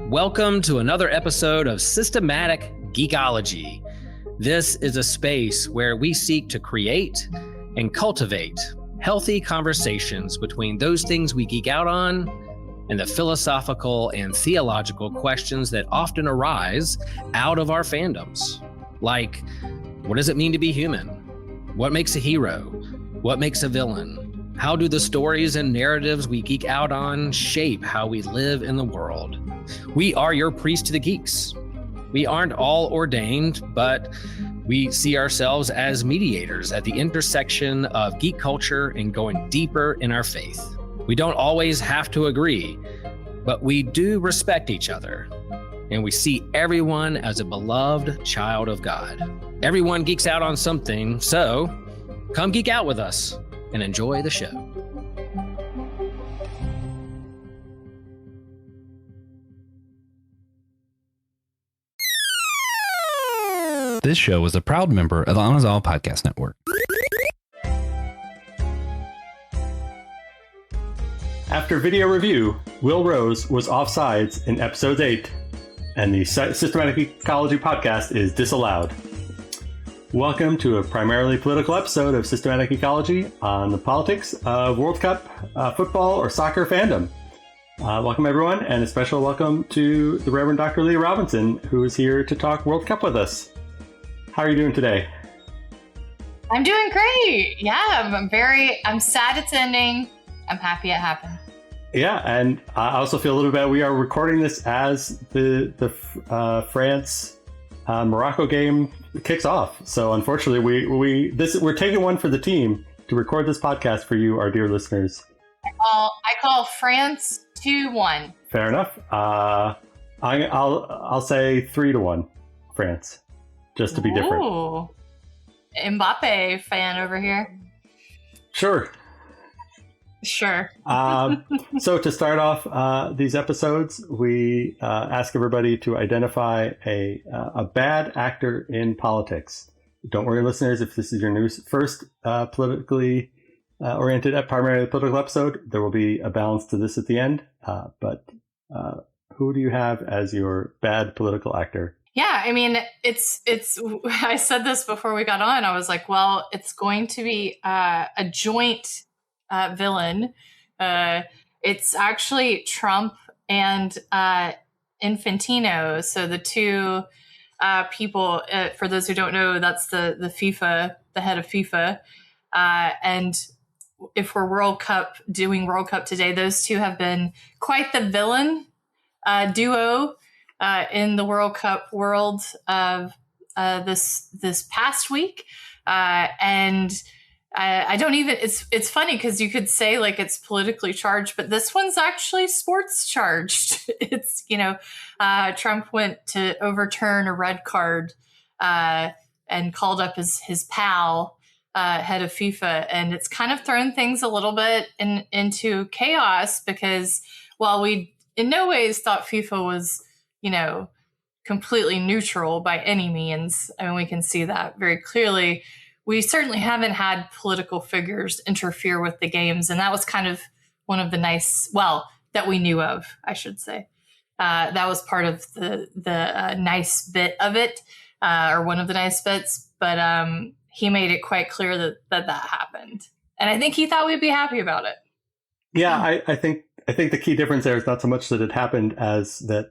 Welcome to another episode of Systematic Geekology. This is a space where we seek to create and cultivate healthy conversations between those things we geek out on and the philosophical and theological questions that often arise out of our fandoms. Like, what does it mean to be human? What makes a hero? What makes a villain? How do the stories and narratives we geek out on shape how we live in the world? We are your priest to the geeks. We aren't all ordained, but we see ourselves as mediators at the intersection of geek culture and going deeper in our faith. We don't always have to agree, but we do respect each other, and we see everyone as a beloved child of God. Everyone geeks out on something, so come geek out with us and enjoy the show. This show is a proud member of the On Us All Podcast Network. After video review, Will Rose was offsides in episode 8, and the Systematic Ecology podcast is disallowed. Welcome to a primarily political episode of Systematic Ecology on the politics of World Cup football or soccer fandom. Welcome, everyone, and a special welcome to the Reverend Dr. Leah Robinson, who is here to talk World Cup with us. How are you doing today? I'm doing great. Yeah, I'm sad it's ending. I'm happy it happened. Yeah, and I also feel a little bit, we are recording this as the France Morocco game kicks off. So unfortunately, we're taking one for the team to record this podcast for you, our dear listeners. I call France 2-1. Fair enough. I'll say 3-1 France, just to be different. Ooh, Mbappe fan over here. Sure. So to start off these episodes, we ask everybody to identify a bad actor in politics. Don't worry, listeners, if this is your first politically oriented, primarily political episode, there will be a balance to this at the end. But who do you have as your bad political actor? Yeah, I mean, it's. I said this before we got on. I was like, well, it's going to be a joint villain. It's actually Trump and Infantino. So the two people, for those who don't know, that's the FIFA, the head of FIFA. And if we're doing World Cup today, those two have been quite the villain duo in the World Cup world of this past week. And I don't even, it's funny because you could say like it's politically charged, but this one's actually sports charged. It's, Trump went to overturn a red card and called up his pal, head of FIFA. And it's kind of thrown things a little bit into chaos because while we in no ways thought FIFA was, completely neutral by any means, I mean, we can see that very clearly. We certainly haven't had political figures interfere with the games. And that was kind of one of the that we knew of, I should say. That was part of the nice bit of it, or one of the nice bits. But he made it quite clear that happened. And I think he thought we'd be happy about it. Yeah, I think the key difference there is not so much that it happened as that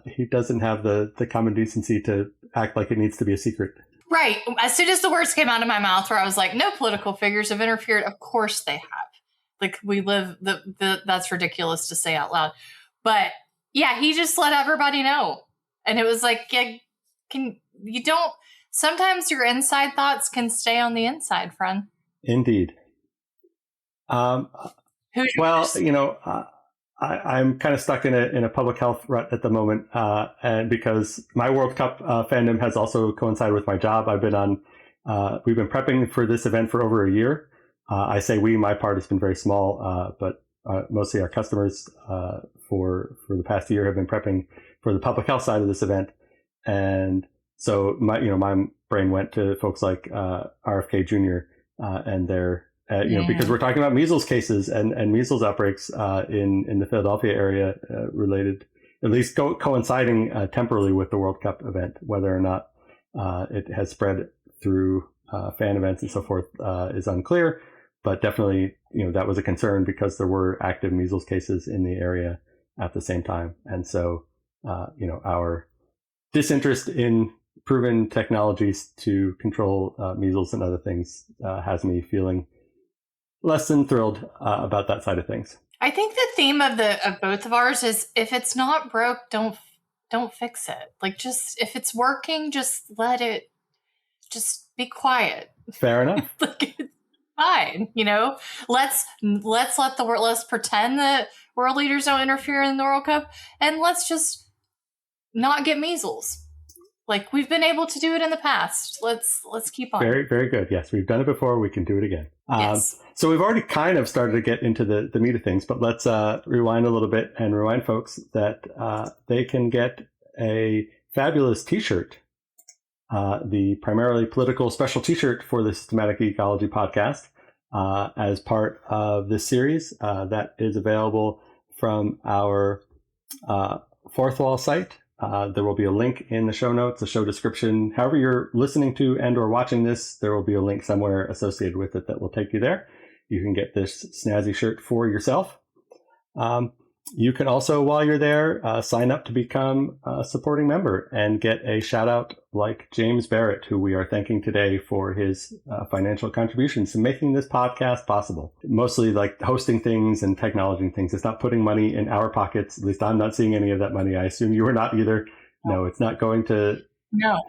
he doesn't have the common decency to act like it needs to be a secret. Right. As soon as the words came out of my mouth where I was like, no political figures have interfered. Of course they have. Like that's ridiculous to say out loud. But yeah, he just let everybody know. And it was like, sometimes your inside thoughts can stay on the inside, friend. Indeed. I'm kind of stuck in a public health rut at the moment, and because my World Cup fandom has also coincided with my job. We've been prepping for this event for over a year. I say we, my part has been very small, but mostly our customers for the past year have been prepping for the public health side of this event. And so my brain went to folks like RFK Jr. And their because we're talking about measles cases and measles outbreaks in the Philadelphia area related, at least coinciding temporally with the World Cup event. Whether or not it has spread through fan events and so forth is unclear, but definitely, that was a concern because there were active measles cases in the area at the same time. And so, our disinterest in proven technologies to control measles and other things has me feeling less than thrilled about that side of things. I think the theme of both of ours is, if it's not broke, don't fix it. Like, just if it's working, just let it. Just be quiet. Fair enough. Like, it's fine. Let's let the world. Let's pretend that world leaders don't interfere in the World Cup, and let's just not get measles. Like, we've been able to do it in the past. Let's keep on. Very, very good. Yes, we've done it before. We can do it again. Yes. So we've already kind of started to get into the meat of things, but let's rewind a little bit and remind folks that they can get a fabulous T-shirt, the primarily political special T-shirt for the Systematic Ecology podcast, as part of this series. That is available from our Fourth Wall site. There will be a link in the show notes, the show description. However you're listening to and or watching this, there will be a link somewhere associated with it that will take you there. You can get this snazzy shirt for yourself. You can also, while you're there, sign up to become a supporting member and get a shout out like James Barrett, who we are thanking today for his financial contributions to making this podcast possible. Mostly like hosting things and technology and things. It's not putting money in our pockets. At least I'm not seeing any of that money. I assume you are not either. No, it's not going to. No.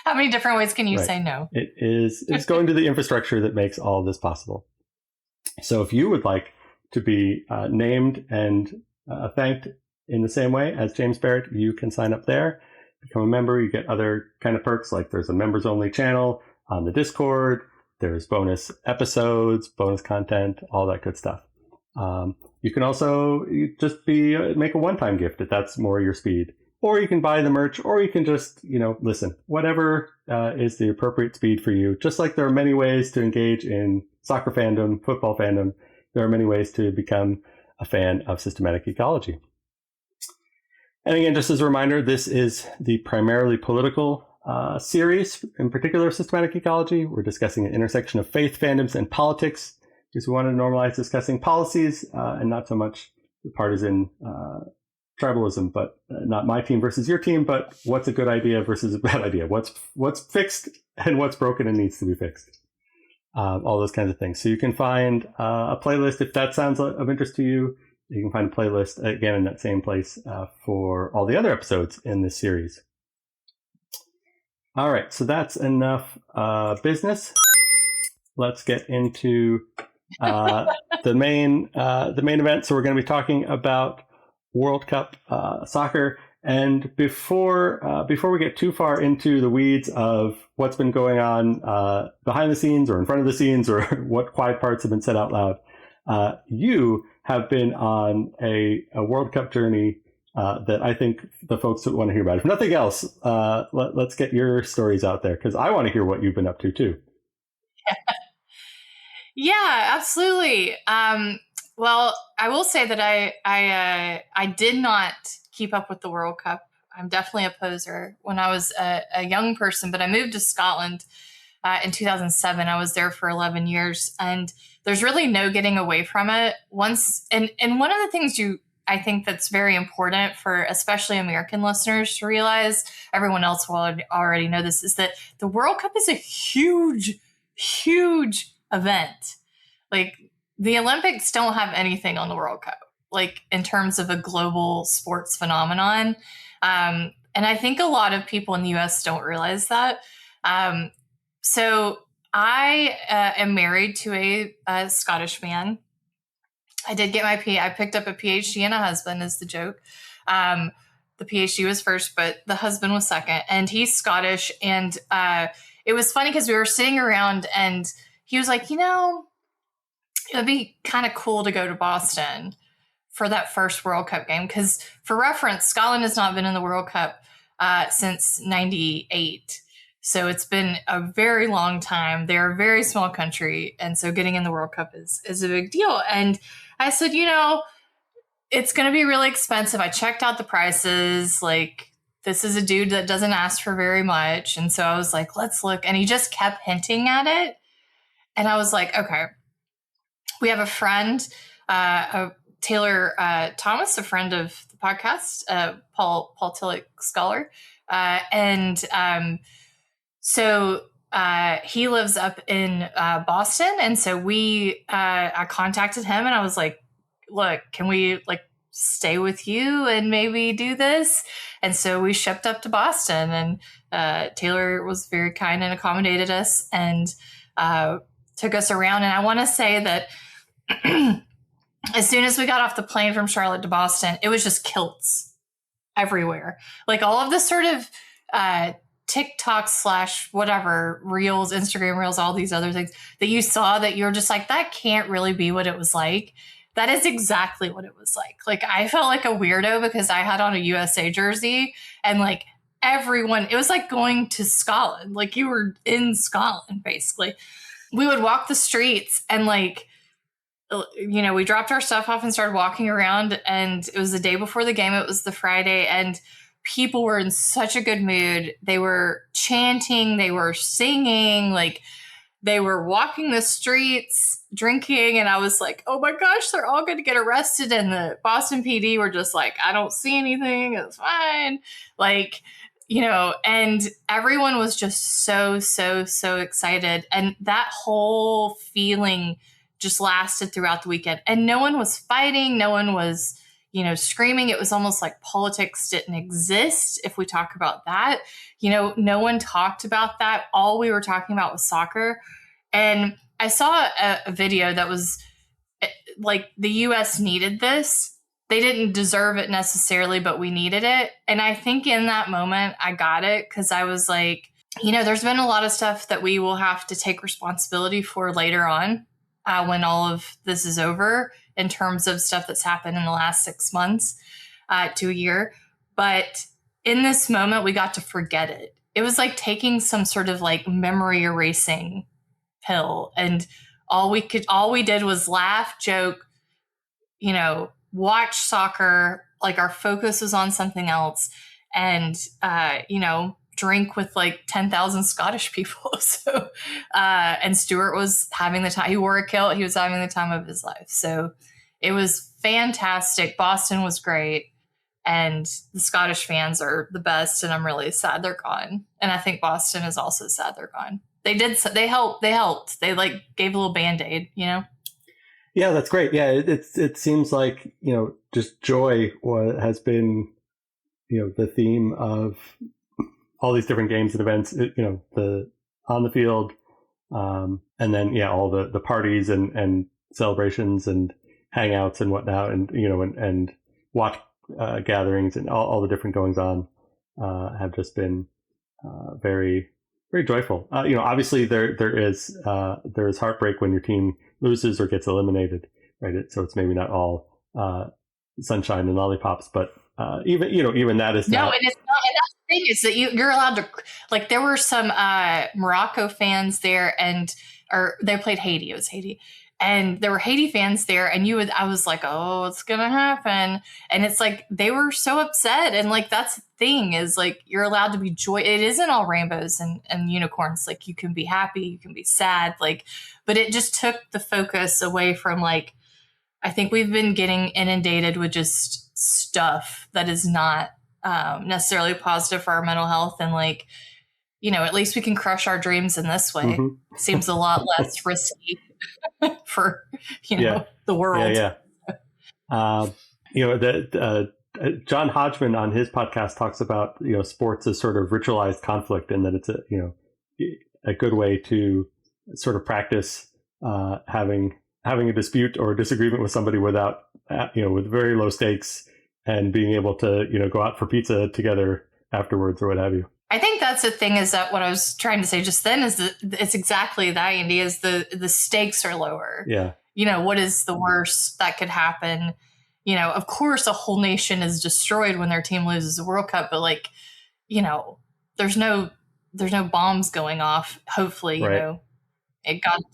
How many different ways can you say no? It's going to the infrastructure that makes all this possible. So if you would like to be named and thanked in the same way as James Barrett, you can sign up there, become a member. You get other kind of perks, like there's a members only channel on the Discord. There's bonus episodes, bonus content, all that good stuff. You can also just make a one-time gift if that's more your speed. Or you can buy the merch, or you can just, listen, whatever is the appropriate speed for you. Just like there are many ways to engage in soccer fandom, football fandom, there are many ways to become a fan of systematic ecology. And again, just as a reminder, this is the primarily political series, in particular systematic ecology. We're discussing an intersection of faith, fandoms, and politics, because we want to normalize discussing policies and not so much the partisan tribalism, but not my team versus your team, but what's a good idea versus a bad idea, what's fixed and what's broken and needs to be fixed, all those kinds of things. So you can find a playlist if that sounds of interest to you. You can find a playlist again in that same place for all the other episodes in this series. All right, so that's enough business. Let's get into the main event. So we're going to be talking about World Cup soccer. And before we get too far into the weeds of what's been going on behind the scenes or in front of the scenes or what quiet parts have been said out loud, you have been on a World Cup journey that I think the folks want to hear about. If nothing else, let's get your stories out there, because I want to hear what you've been up to too. Yeah, absolutely. Well, I will say that I did not keep up with the World Cup. I'm definitely a poser when I was a young person, but I moved to Scotland in 2007. I was there for 11 years, and there's really no getting away from it. And one of the things I think that's very important for especially American listeners to realize, everyone else will already know this, is that the World Cup is a huge, huge event. Like, the Olympics don't have anything on the World Cup, like in terms of a global sports phenomenon. And I think a lot of people in the US don't realize that. So I am married to a Scottish man. I did get I picked up a PhD and a husband, is the joke. The PhD was first, but the husband was second, and he's Scottish. And it was funny because we were sitting around and he was like, it'd be kind of cool to go to Boston for that first World Cup game. Because for reference, Scotland has not been in the World Cup since 98. So it's been a very long time. They're a very small country. And so getting in the World Cup is a big deal. And I said, it's going to be really expensive. I checked out the prices. Like, this is a dude that doesn't ask for very much. And so I was like, let's look. And he just kept hinting at it. And I was like, okay, we have a friend, Taylor Thomas, a friend of the podcast, Paul Tillich scholar. So he lives up in Boston. And so I contacted him and I was like, look, can we stay with you and maybe do this? And so we shipped up to Boston, and Taylor was very kind and accommodated us and took us around. And I want to say that as soon as we got off the plane from Charlotte to Boston, it was just kilts everywhere. Like all of the sort of TikTok / whatever reels, Instagram reels, all these other things that you saw that you're just like, that can't really be what it was like. That is exactly what it was like. Like, I felt like a weirdo because I had on a USA jersey and like everyone, it was like going to Scotland. Like you were in Scotland, basically. We would walk the streets and we dropped our stuff off and started walking around, and it was the day before the game. It was the Friday, and people were in such a good mood. They were chanting, they were singing, like they were walking the streets, drinking. And I was like, oh my gosh, they're all going to get arrested. And the Boston PD were just like, I don't see anything. It's fine. And everyone was just so, so, so excited. And that whole feeling just lasted throughout the weekend. And no one was fighting. No one was, screaming. It was almost like politics didn't exist. If we talk about that, no one talked about that. All we were talking about was soccer. And I saw a video that was like, the US needed this. They didn't deserve it necessarily, but we needed it. And I think in that moment, I got it because I was like, there's been a lot of stuff that we will have to take responsibility for later on when all of this is over, in terms of stuff that's happened in the last 6 months to a year. But in this moment, we got to forget it. It was like taking some sort of like memory erasing pill. And all we did was laugh, joke, watch soccer. Like our focus was on something else, and, drink with like 10,000 Scottish people. So, and Stuart was having the time. He wore a kilt. He was having the time of his life. So it was fantastic. Boston was great. And the Scottish fans are the best. And I'm really sad they're gone. And I think Boston is also sad they're gone. They helped. They like gave a little Band-Aid, Yeah, that's great. Yeah. It seems like, just joy has been, the theme of all these different games and events, the on the field, and then all the parties and celebrations and hangouts and whatnot, and and watch gatherings and all the different goings on have just been very, very joyful. Obviously there is heartbreak when your team loses or gets eliminated, right? So it's maybe not all sunshine and lollipops, but even that is no, not. and it's not. And that's the thing is that you're allowed to, like, there were some Morocco fans there, or they played Haiti. It was Haiti, and there were Haiti fans there, and I was like, oh, it's gonna happen, and it's like they were so upset, and like that's the thing is like you're allowed to be joy. It isn't all rainbows and unicorns. Like you can be happy, you can be sad, like, but it just took the focus away from like. I think we've been getting inundated with just stuff that is not necessarily positive for our mental health. And like, at least we can crush our dreams in this way. Mm-hmm. Seems a lot less risky for, the world. John Hodgman on his podcast talks about, sports as sort of ritualized conflict, and that it's a good way to sort of practice having a dispute or a disagreement with somebody without, with very low stakes, and being able to, go out for pizza together afterwards or what have you. I think that's the thing, is that what I was trying to say just then is that it's exactly that, Andy, is the stakes are lower. Yeah. What is the worst that could happen? Of course, a whole nation is destroyed when their team loses the World Cup, but like, there's no bombs going off. Hopefully, you Right. know,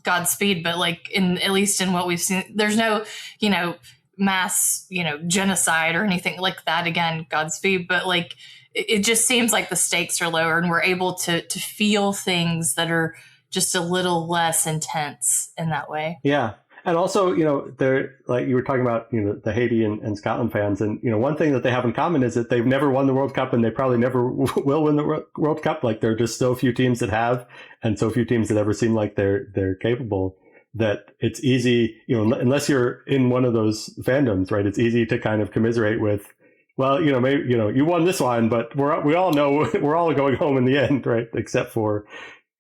Godspeed. But like at least in what we've seen, there's no, you know, mass, you know, genocide or anything like that. Again, Godspeed. But like it just seems like the stakes are lower, and we're able to feel things that are just a little less intense in that way. Yeah. And also, you know, they're like you were talking about, you know, the Haiti and Scotland fans. And, you know, one thing that they have in common is that they've never won the World Cup, and they probably never will win the World Cup. Like, there are just so few teams that have, and so few teams that ever seem like they're capable, that it's easy, you know, unless you're in one of those fandoms, right? It's easy to kind of commiserate with, well, you know, maybe, you know, you won this one, but we all know we're all going home in the end, right? Except for,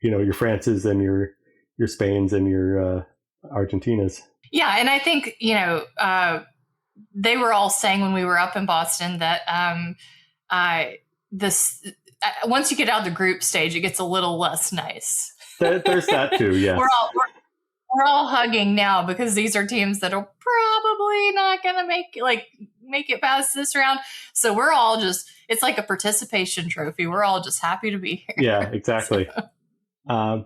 you know, your Frances and your Spains and your Argentinas. Yeah, and I think, you know, they were all saying when we were up in Boston that once you get out of the group stage, it gets a little less nice. There's that too. Yeah, we're all hugging now, because these are teams that are probably not going to make it past this round. So we're all just, it's like a participation trophy. We're all just happy to be here. Yeah, exactly. So.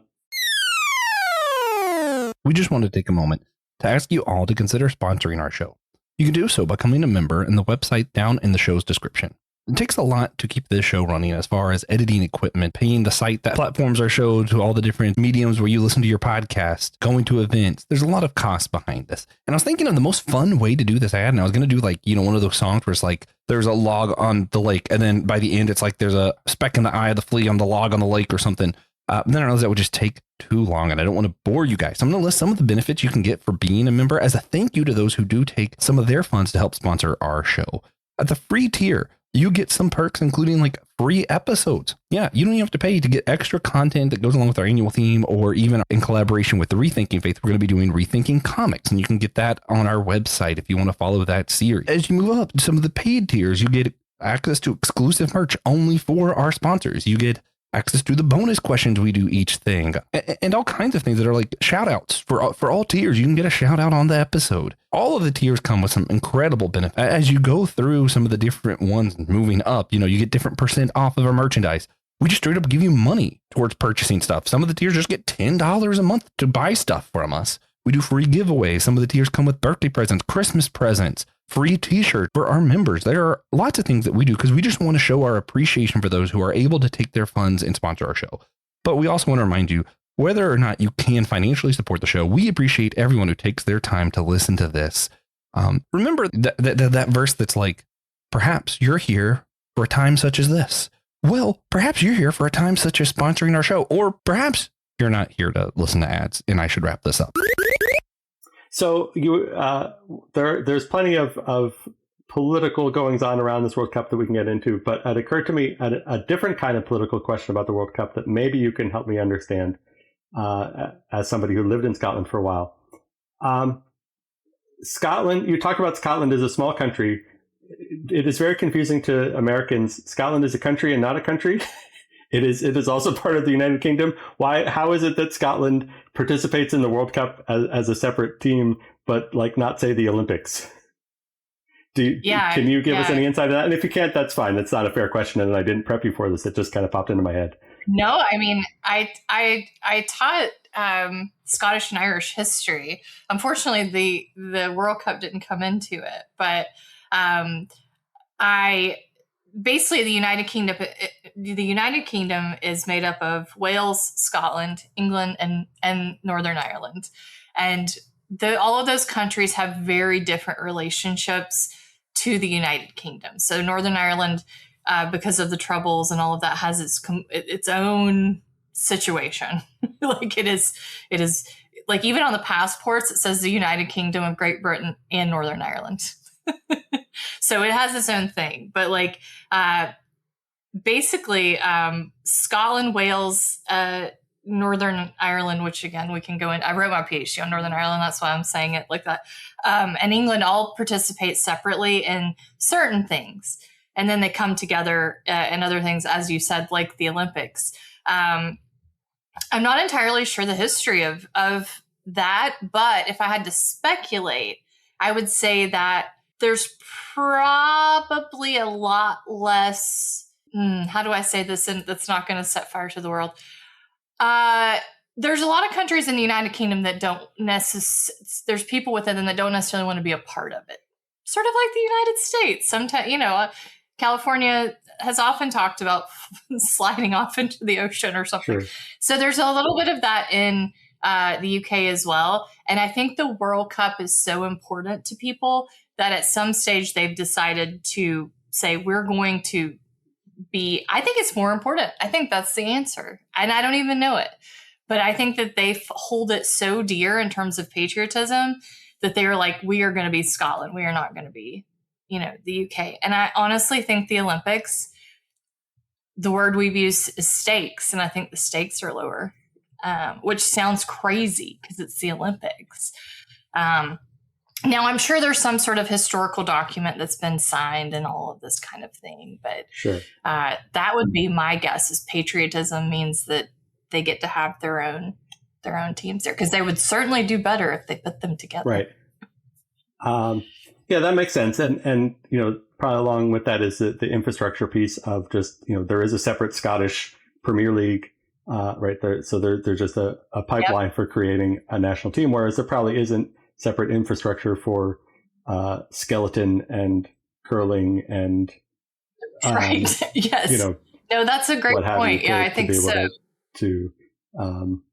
We just want to take a moment to ask you all to consider sponsoring our show. You can do so by becoming a member in the website down in the show's description. It takes a lot to keep this show running, as far as editing equipment, paying the site that platforms our show to, all the different mediums where you listen to your podcast, going to events. There's a lot of cost behind this. And I was thinking of the most fun way to do this ad, and I was going to do like, you know, one of those songs where it's like there's a log on the lake, and then by the end it's like there's a speck in the eye of the flea on the log on the lake or something. Then I realized that would just take too long, and I don't want to bore you guys. So I'm going to list some of the benefits you can get for being a member as a thank you to those who do take some of their funds to help sponsor our show. At the free tier, you get some perks, including like free episodes. Yeah, you don't even have to pay to get extra content that goes along with our annual theme, or even in collaboration with the Rethinking Faith, we're going to be doing Rethinking Comics, and you can get that on our website if you want to follow that series. As you move up to some of the paid tiers, you get access to exclusive merch only for our sponsors. You get access to the bonus questions we do each thing, and all kinds of things that are like shout outs for all tiers. You can get a shout out on the episode. All of the tiers come with some incredible benefits. As you go through some of the different ones moving up, you know, you get different % off of our merchandise. We just straight up give you money towards purchasing stuff. Some of the tiers just get $10 a month to buy stuff from us. We do free giveaways. Some of the tiers come with birthday presents, Christmas presents, free t-shirts for our members. There are lots of things that we do because we just want to show our appreciation for those who are able to take their funds and sponsor our show. But we also want to remind you, whether or not you can financially support the show, we appreciate everyone who takes their time to listen to this. Remember that verse that's like, perhaps you're here for a time such as this. Well, perhaps you're here for a time such as sponsoring our show, or perhaps you're not here to listen to ads, and I should wrap this up. So there's plenty of political goings on around this World Cup that we can get into, but it occurred to me a different kind of political question about the World Cup that maybe you can help me understand as somebody who lived in Scotland for a while. Scotland, you talk about Scotland as a small country. It is very confusing to Americans. Scotland is a country and not a country. It is also part of the United Kingdom. How is it that Scotland participates in the World Cup as a separate team, but like not say the Olympics? Can you give us any insight on that? And if you can't, that's fine. That's not a fair question, and I didn't prep you for this. It just kind of popped into my head. No, I mean, I taught Scottish and Irish history. Unfortunately, the World Cup didn't come into it, but basically the United Kingdom is made up of Wales, Scotland, England, and Northern Ireland, and all of those countries have very different relationships to the United Kingdom. So Northern Ireland, because of the Troubles and all of that, has its own situation. Like it is like, even on the passports it says the United Kingdom of Great Britain and Northern Ireland. So it has its own thing. But like basically Scotland, Wales, Northern Ireland, which again we can go in. I wrote my PhD on Northern Ireland, that's why I'm saying it like that. And England all participate separately in certain things, and then they come together in other things, as you said, like the Olympics. I'm not entirely sure the history of that, but if I had to speculate, I would say that there's probably a lot less how do I say this and that's not going to set fire to the world? There's a lot of countries in the United Kingdom that don't there's people within them that don't necessarily want to be a part of it. Sort of like the United States. Sometimes, California has often talked about sliding off into the ocean or something. Sure. So there's a little bit of that in the UK as well. And I think the World Cup is so important to people that at some stage they've decided to say, we're going to I think it's more important. I think that's the answer. And I don't even know it. But I think that they hold it so dear in terms of patriotism that they're like, we are going to be Scotland. We are not going to be, the UK. And I honestly think the Olympics, the word we've used is stakes. And I think the stakes are lower, which sounds crazy because it's the Olympics. Now, I'm sure there's some sort of historical document that's been signed and all of this kind of thing. But sure. That would be my guess is patriotism means that they get to have their own teams there because they would certainly do better if they put them together. Right. Yeah, that makes sense. And probably along with that is the infrastructure piece of just, there is a separate Scottish Premier League right there. So there's just a pipeline for creating a national team, whereas there probably isn't separate infrastructure for skeleton and curling and right. Yes. No, that's a great point. Yeah, I think so. To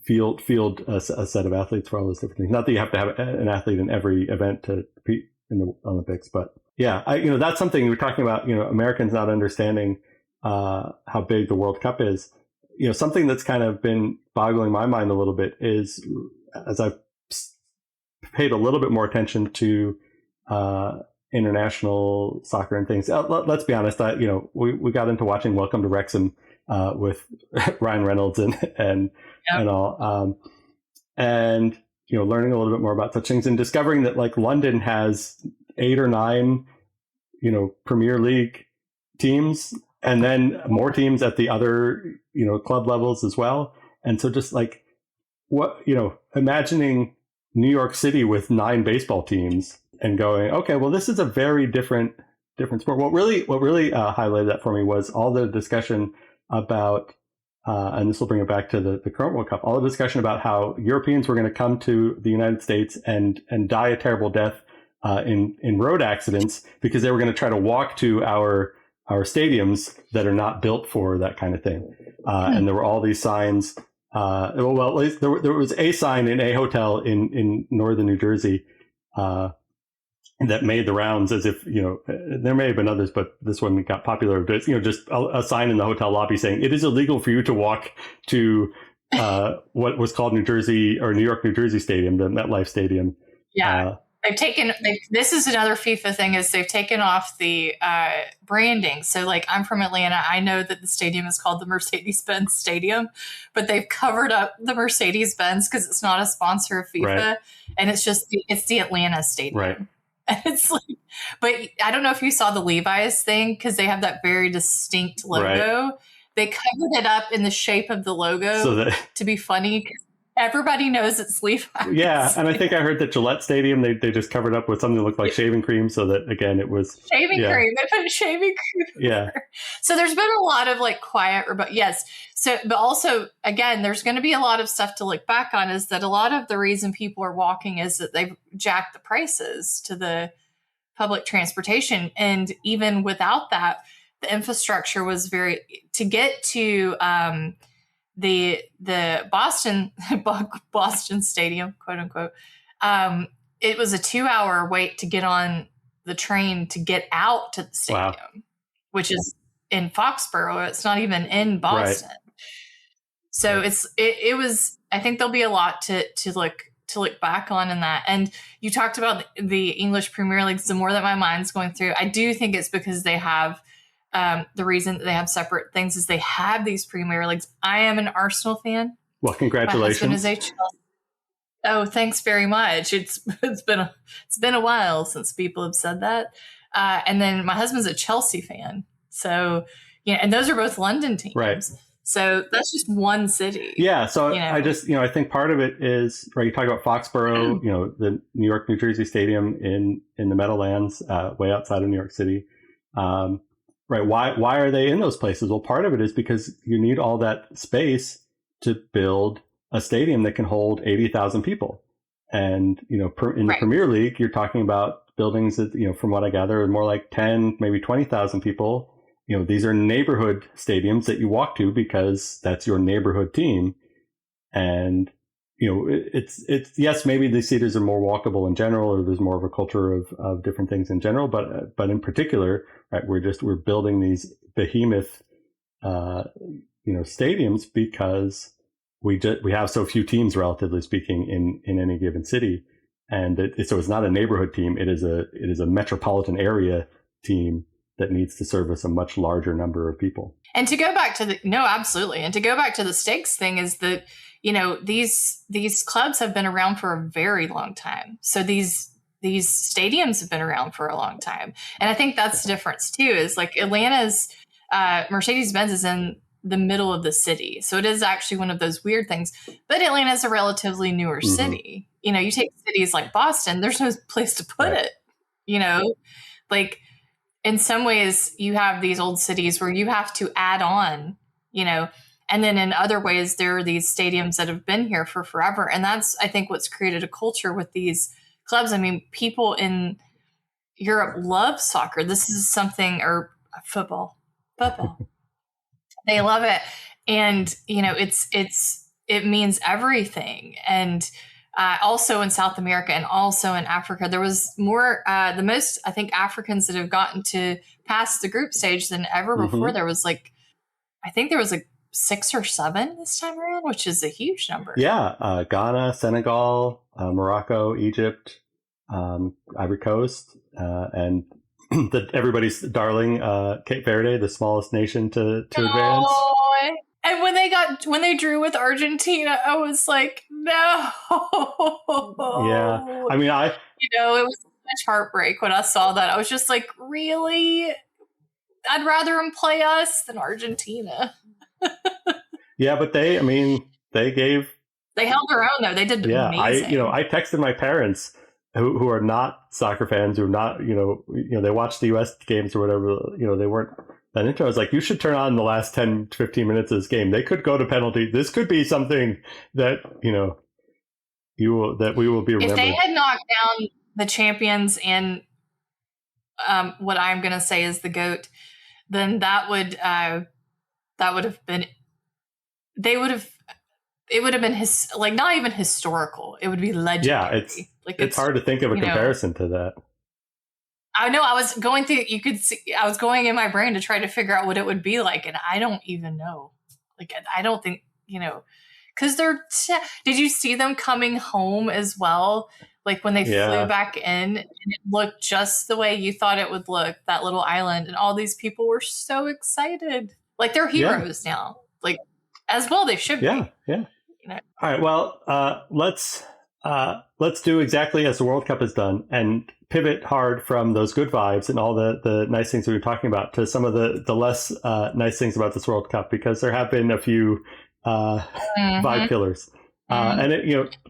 field a set of athletes for all those different things. Not that you have to have an athlete in every event to compete in the Olympics, but yeah, that's something we're talking about. Americans not understanding how big the World Cup is. Something that's kind of been boggling my mind a little bit is as I've paid a little bit more attention to international soccer and things. Let's be honest, we got into watching Welcome to Wrexham with Ryan Reynolds and all, and learning a little bit more about such things and discovering that like London has 8 or 9 Premier League teams and then more teams at the other club levels as well. And so just like imagining New York City with 9 baseball teams and going, okay, well, this is a very different sport. What really highlighted that for me was all the discussion about, and this will bring it back to the current World Cup, all the discussion about how Europeans were going to come to the United States and die a terrible death in road accidents because they were going to try to walk to our stadiums that are not built for that kind of thing. And there were all these signs. At least there was a sign in a hotel in northern New Jersey that made the rounds as if, there may have been others, but this one got popular. But, just a sign in the hotel lobby saying it is illegal for you to walk to what was called New York, New Jersey Stadium, the MetLife Stadium. Yeah. This is another FIFA thing is they've taken off the branding. So like I'm from Atlanta. I know that the stadium is called the Mercedes-Benz Stadium, but they've covered up the Mercedes-Benz because it's not a sponsor of FIFA. Right. And it's the Atlanta Stadium. Right. And it's like, but I don't know if you saw the Levi's thing because they have that very distinct logo. Right. They covered it up in the shape of the logo to be funny. Everybody knows it's Levi's. Yeah, and I think I heard that Gillette Stadium, they just covered up with something that looked like shaving cream so that, again, it was... Shaving cream. They put shaving cream. Yeah. So there's been a lot of like quiet... Yes. So, but also, again, there's going to be a lot of stuff to look back on is that a lot of the reason people are walking is that they've jacked the prices to the public transportation. And even without that, the infrastructure was to get to... the Boston Stadium, quote unquote, it was a 2-hour wait to get on the train to get out to the stadium, which is in Foxborough. It's not even in Boston. Right. So it was, I think there'll be a lot to look back on in that. And you talked about the English Premier Leagues. The more that my mind's going through, I do think it's because they have, the reason that they have separate things is they have these Premier Leagues. I am an Arsenal fan. Well, congratulations. My husband is a Chelsea. Oh, thanks very much. It's been a while since people have said that. And then my husband's a Chelsea fan. So, and those are both London teams. Right. So that's just one city. Yeah. So I just, I think part of it is, right, you talk about Foxborough, the New York, New Jersey Stadium in the Meadowlands, way outside of New York City. right, why are they in those places? Well, part of it is because you need all that space to build a stadium that can hold 80,000 people. And, in the Premier League, you're talking about buildings that, from what I gather, are more like 10, maybe 20,000 people. These are neighborhood stadiums that you walk to because that's your neighborhood team. And, it's yes, maybe these theaters are more walkable in general, or there's more of a culture of different things in general. But in particular, right, we're building these behemoth, stadiums because we have so few teams, relatively speaking, in any given city. And so it's not a neighborhood team. It is a metropolitan area team that needs to service a much larger number of people. And to go back to absolutely. And to go back to the stakes thing is that, these clubs have been around for a very long time. So these stadiums have been around for a long time. And I think that's the difference too, is like Atlanta's Mercedes-Benz is in the middle of the city. So it is actually one of those weird things. But Atlanta is a relatively newer city. You take cities like Boston, there's no place to put it. Like in some ways you have these old cities where you have to add on, and then in other ways there are these stadiums that have been here for forever. And that's, I think, what's created a culture with these clubs. I mean, people in Europe love soccer. This is something, or football. They love it. And, it means everything. And also in South America and also in Africa, there was more, the most, I think, Africans that have gotten to pass the group stage than ever before. There was I think there was 6 or 7 this time around, which is a huge number. Yeah. Ghana, Senegal, Morocco, Egypt, Ivory Coast, and everybody's darling, Cape Verde, the smallest nation to advance. And when they drew with Argentina, I was like, no. Yeah. I mean, it was such heartbreak when I saw that. I was just like, really? I'd rather them play us than Argentina. Yeah, but they held their own though. They did amazing. I texted my parents who are not soccer fans, who are not, they watch the US games or whatever, they weren't that into. I was like, you should turn on the last 10 to 15 minutes of this game. They could go to penalty. This could be something that, we will be remembered. If they had knocked down the champions and what I'm going to say is the GOAT, then that would have been, it would have been not even historical. It would be legendary. Yeah, it's hard to think of a comparison to that. I know. I was going through. You could see. I was going in my brain to try to figure out what it would be like, and I don't even know. I don't think because they're. Did you see them coming home as well? Like when they flew back in, and it looked just the way you thought it would look. That little island, and all these people were so excited. Like they're heroes now. Like as well, they should be. Yeah. All right. Well, let's do exactly as the World Cup has done, and pivot hard from those good vibes and all the nice things we were talking about to some of the less nice things about this World Cup, because there have been a few vibe killers. And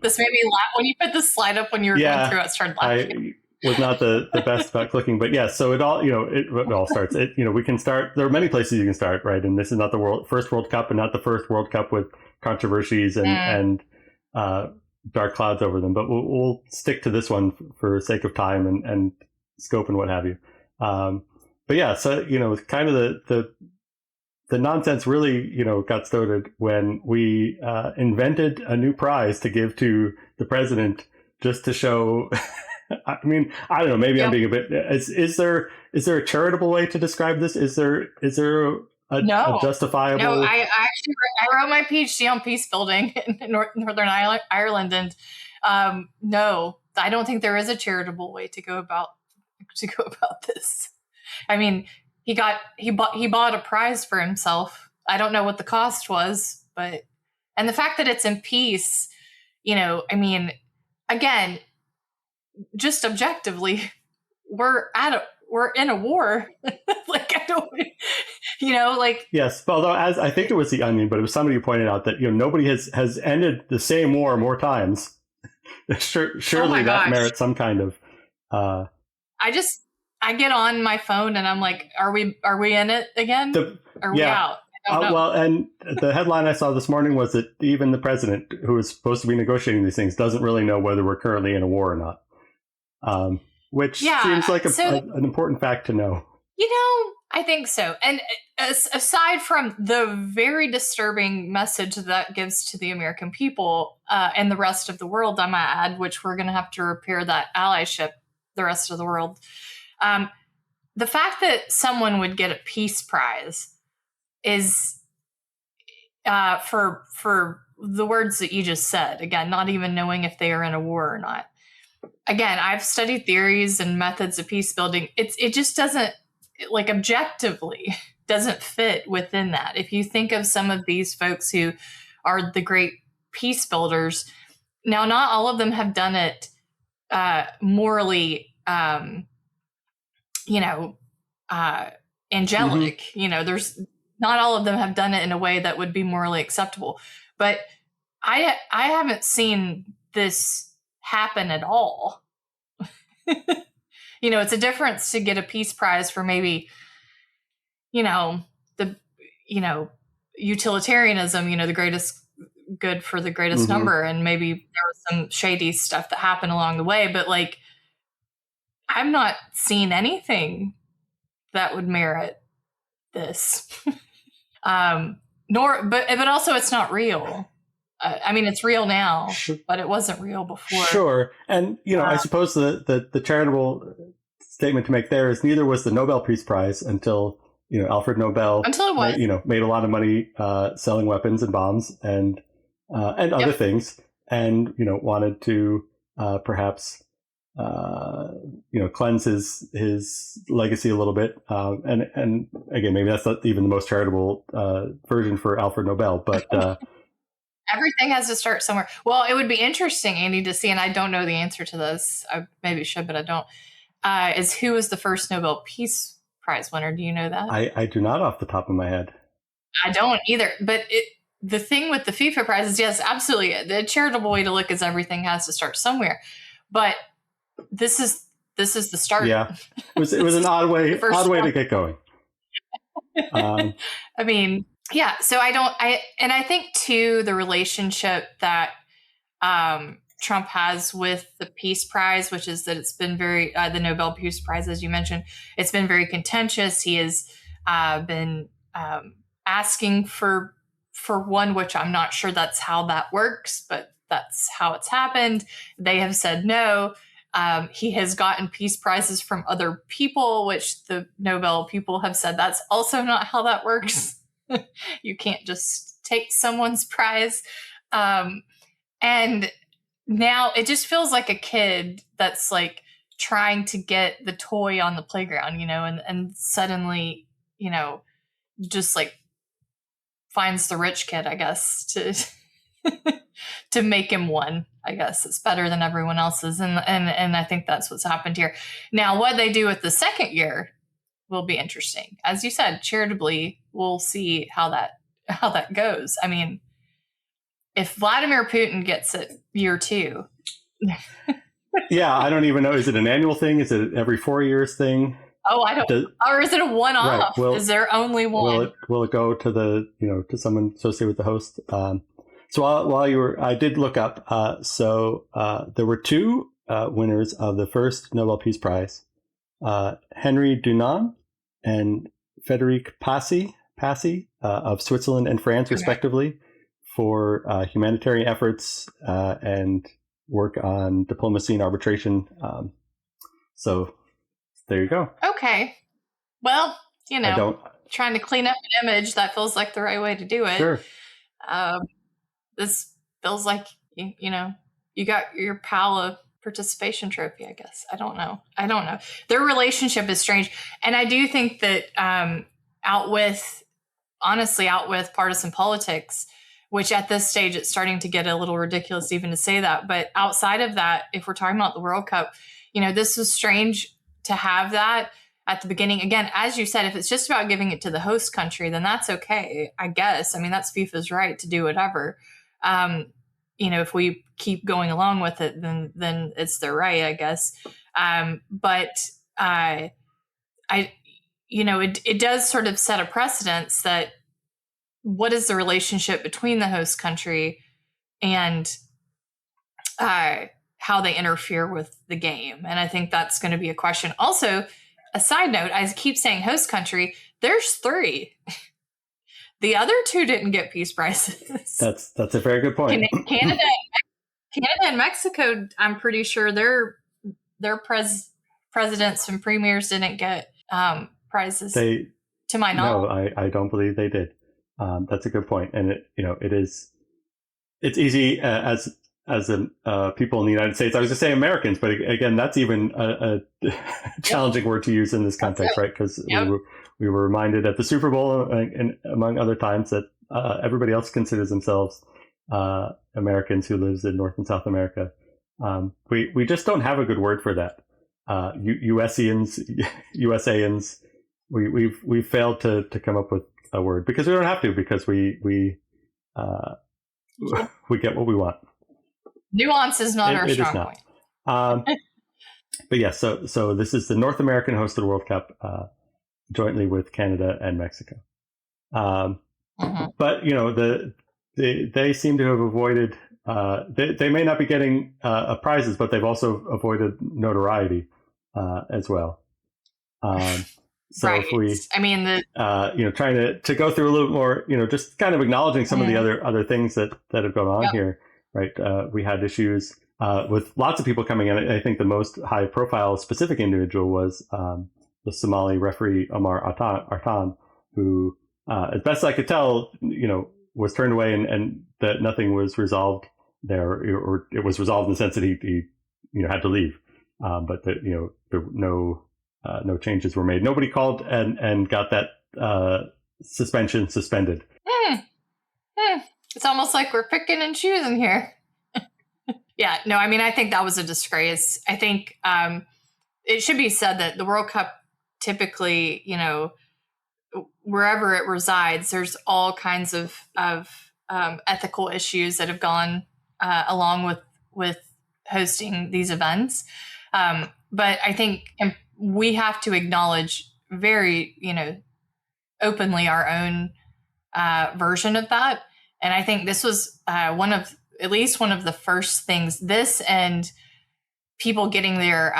this made me laugh when you put the slide up when you were going through it. Started laughing. I was not the best about clicking, but yeah. So it all it all starts. We can start. There are many places you can start, right? And this is not the first World Cup, and not the first World Cup with controversies and dark clouds over them. But we'll stick to this one for sake of time and scope and what have you. But yeah, so kind of the nonsense really got started when we invented a new prize to give to the president just to show. I mean, I don't know. Maybe I'm being a bit. Is there a charitable way to describe this? Is there a justifiable? No, I wrote my PhD on peace building in Northern Ireland, and no, I don't think there is a charitable way to go about this. I mean, he bought a prize for himself. I don't know what the cost was, and the fact that it's in peace, I mean, again, just objectively, we're in a war. I don't, Yes, although as I think it was The Onion, but it was somebody who pointed out that nobody has ended the same war more times. Surely that merits some kind of. I get on my phone and I'm like, are we in it again? Are we out? I don't know. Well, and the headline I saw this morning was that even the president, who is supposed to be negotiating these things, doesn't really know whether we're currently in a war or not. Which seems like an important fact to know. I think so. And aside from the very disturbing message that gives to the American people and the rest of the world, I might add, which we're going to have to repair that allyship, the rest of the world. The fact that someone would get a peace prize is for the words that you just said. Again, not even knowing if they are in a war or not. Again, I've studied theories and methods of peace building. It just doesn't, like, objectively doesn't fit within that. If you think of some of these folks who are the great peace builders, now not all of them have done it morally, angelic. Mm-hmm. There's not all of them have done it in a way that would be morally acceptable. But I haven't seen this happen at all. It's a difference to get a peace prize for maybe, utilitarianism, the greatest good for the greatest Mm-hmm. number. And maybe there was some shady stuff that happened along the way. But, like, I've not seen anything that would merit this. But also it's not real. It's real now, but it wasn't real before. Sure. And, I suppose the charitable statement to make there is neither was the Nobel Peace Prize until, Alfred Nobel until it was. made a lot of money selling weapons and bombs and other things, and, wanted to perhaps cleanse his legacy a little bit. And again, maybe that's not even the most charitable version for Alfred Nobel, but everything has to start somewhere. Well, it would be interesting, Andy, to see, and I don't know the answer to this. I maybe should, but I don't. Is who was the first Nobel Peace Prize winner? Do you know that? I do not off the top of my head. I don't either. But the thing with the FIFA prizes, yes, absolutely. The charitable way to look is everything has to start somewhere. But this is the start. Yeah, it was an odd way to get going. Yeah. So I think too, the relationship that Trump has with the Peace Prize, which is that it's been very the Nobel Peace Prize, as you mentioned, it's been very contentious. He has been asking for one, which I'm not sure that's how that works, but that's how it's happened. They have said no. He has gotten peace prizes from other people, which the Nobel people have said that's also not how that works. You can't just take someone's prize. And now it just feels like a kid that's, like, trying to get the toy on the playground, and suddenly, just, like, finds the rich kid, I guess, to make him one. I guess it's better than everyone else's. And I think that's what's happened here. Now, what they do with the second year will be interesting. As you said, charitably, we'll see how that goes. If Vladimir Putin gets it year 2. Yeah, I don't even know. Is it an annual thing? Is it every 4 years thing? Oh, I don't. Or is it a one-off? Right. Is there only one? Will it go to to someone associated with the host? So while you were, I did look up. There were 2 winners of the first Nobel Peace Prize: Henry Dunant and Frédéric Passy of Switzerland and France, respectively, for humanitarian efforts and work on diplomacy and arbitration. So there you go. Okay. Well, trying to clean up an image, that feels like the right way to do it. Sure. This feels like, you got your pal a participation trophy, I guess. I don't know. Their relationship is strange. And I do think that out with partisan politics, which at this stage, it's starting to get a little ridiculous even to say that. But outside of that, if we're talking about the World Cup, this was strange to have that at the beginning. Again, as you said, if it's just about giving it to the host country, then that's okay, I guess. That's FIFA's right to do whatever. If we keep going along with it, then it's their right, I guess. But it does sort of set a precedence that what is the relationship between the host country and how they interfere with the game. And I think that's going to be a question. Also, a side note, I keep saying host country, there's 3. The other 2 didn't get peace prizes. That's a very good point. Canada and Mexico, I'm pretty sure their presidents and premiers didn't get prizes. To my knowledge, no, I don't believe they did. That's a good point, and it's easy as people in the United States. I was going to say Americans, but again, that's even a challenging word to use in this context, right? Because we were reminded at the Super Bowl, and among other times, that everybody else considers themselves Americans who lives in North and South America. We just don't have a good word for that. USAians. We've failed to come up with a word because we don't have to, because we get what we want. Nuance is not our strong point. But yeah, so this is the North American hosted World Cup, jointly with Canada and Mexico. But they seem to have avoided. They may not be getting prizes, but they've also avoided notoriety as well. So right. if we, trying to go through a little bit more, just kind of acknowledging some of the other things that have gone on here, right? We had issues with lots of people coming in. I think the most high profile specific individual was the Somali referee Omar Artan, who, as best I could tell, was turned away and that nothing was resolved there, or it was resolved in the sense that he had to leave, but that there no changes were made. Nobody called and got that suspension suspended. It's almost like we're picking and choosing here. Yeah, no, I think that was a disgrace. I think it should be said that the World Cup typically, wherever it resides, there's all kinds of ethical issues that have gone along with hosting these events. But I think we have to acknowledge very, openly our own version of that. And I think this was one of the first things, this and people getting their,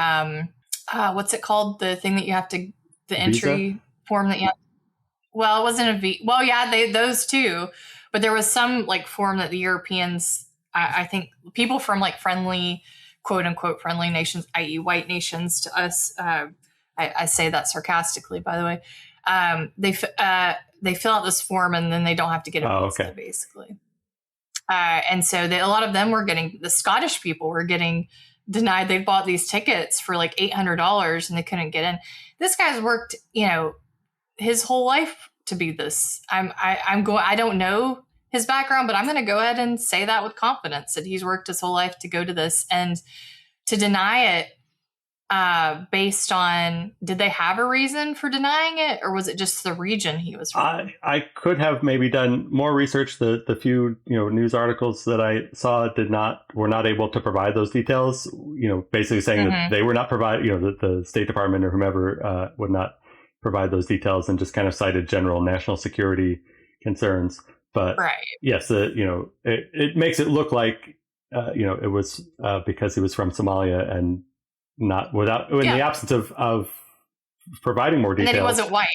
what's it called? The thing that you have to, the entry Visa? Form that you have. Well, it wasn't well, yeah, those two, but there was some form that the Europeans, I think people from friendly, quote unquote, friendly nations, i.e. white nations to us. I say that sarcastically, by the way. They fill out this form and then they don't have to get a visa, basically. And so a lot of them were the Scottish people were getting denied. They bought these tickets for $800 and they couldn't get in. This guy's worked, his whole life to be this. I don't know his background, but I'm going to go ahead and say that with confidence that he's worked his whole life to go to this, and to deny it based on, did they have a reason for denying it, or was it just the region he was from? I could have maybe done more research. The few news articles that I saw were not able to provide those details. Basically saying that they were not provide. The State Department or whomever would not provide those details, and just kind of cited general national security concerns. But yes, it makes it look like it was because he was from Somalia and not without in the absence of providing more details. And then he wasn't white.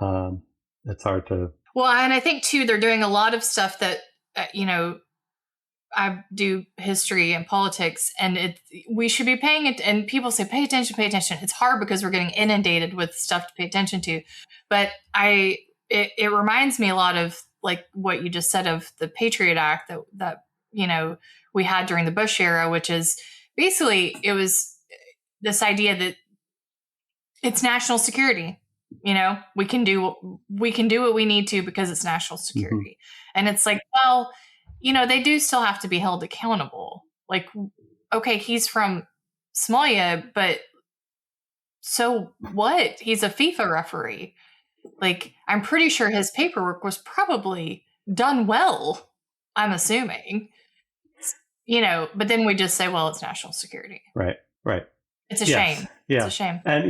Yeah. It's hard to. Well, and I think too they're doing a lot of stuff that I do history and politics, and we should be paying it. And people say, pay attention, pay attention. It's hard because we're getting inundated with stuff to pay attention to. But it reminds me a lot of what you just said of the Patriot Act that we had during the Bush era, which is basically it was this idea that it's national security. We can do what we need to because it's national security. And it's well, they do still have to be held accountable. Okay, he's from Somalia, but so what? He's a FIFA referee. I'm pretty sure his paperwork was probably done well, I'm assuming. But then we just say, well, it's national security. Right. It's a shame. Yeah. It's a shame. And,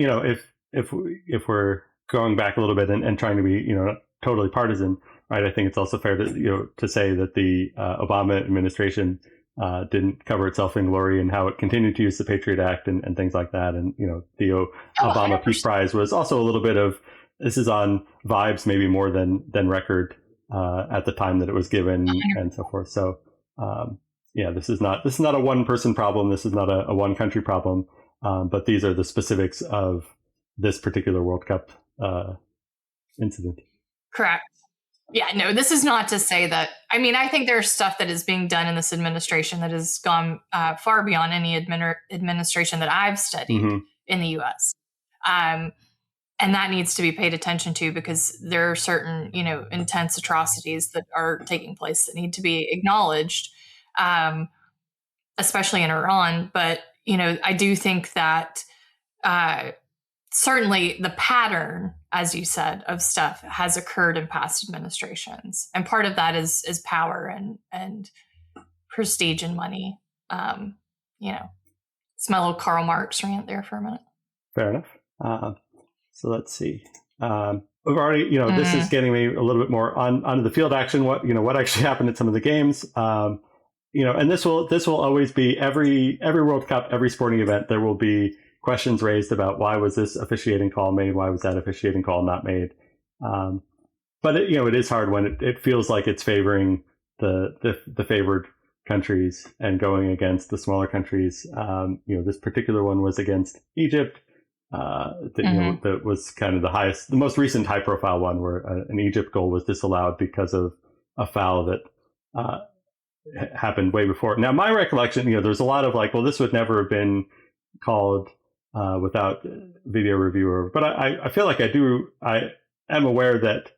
if we're going back a little bit and trying to be, not totally partisan, right? I think it's also fair to, to say that the Obama administration didn't cover itself in glory, and how it continued to use the Patriot Act and things like that. And, the Obama 100%. Peace Prize was also a little bit of, this is on vibes, maybe more than record at the time that it was given, 100%. and so forth. So, this is not a one person problem. This is not a one country problem. But these are the specifics of this particular World Cup incident. Correct. Yeah, no, this is not to say that. I mean, I think there's stuff that is being done in this administration that has gone far beyond any administration that I've studied in the U.S. And that needs to be paid attention to, because there are certain, intense atrocities that are taking place that need to be acknowledged, especially in Iran. But, I do think that certainly the pattern, as you said, of stuff has occurred in past administrations. And part of that is power and prestige and money. It's my little Karl Marx rant there for a minute. Fair enough. So let's see. We've already, this is getting me a little bit more onto the field action. What actually happened at some of the games. And this will always be every World Cup, every sporting event. There will be questions raised about why was this officiating call made? Why was that officiating call not made? But it is hard when it feels like it's favoring the favored countries and going against the smaller countries. This particular one was against Egypt. That was kind of the most recent high profile one, where an Egypt goal was disallowed because of a foul that happened way before. Now, my recollection, there's a lot of like, well, this would never have been called without video reviewer. But I feel like I am aware that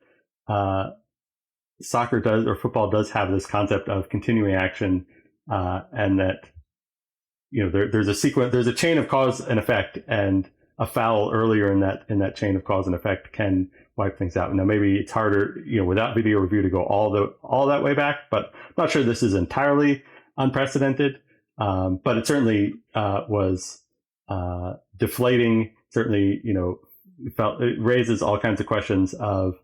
soccer does, or football does, have this concept of continuing action, and that there's a sequence, there's a chain of cause and effect, and a foul earlier in that chain of cause and effect can wipe things out. Now, maybe it's harder, without video review to go all that way back, but I'm not sure this is entirely unprecedented. But it certainly was deflating. Certainly, it raises all kinds of questions of,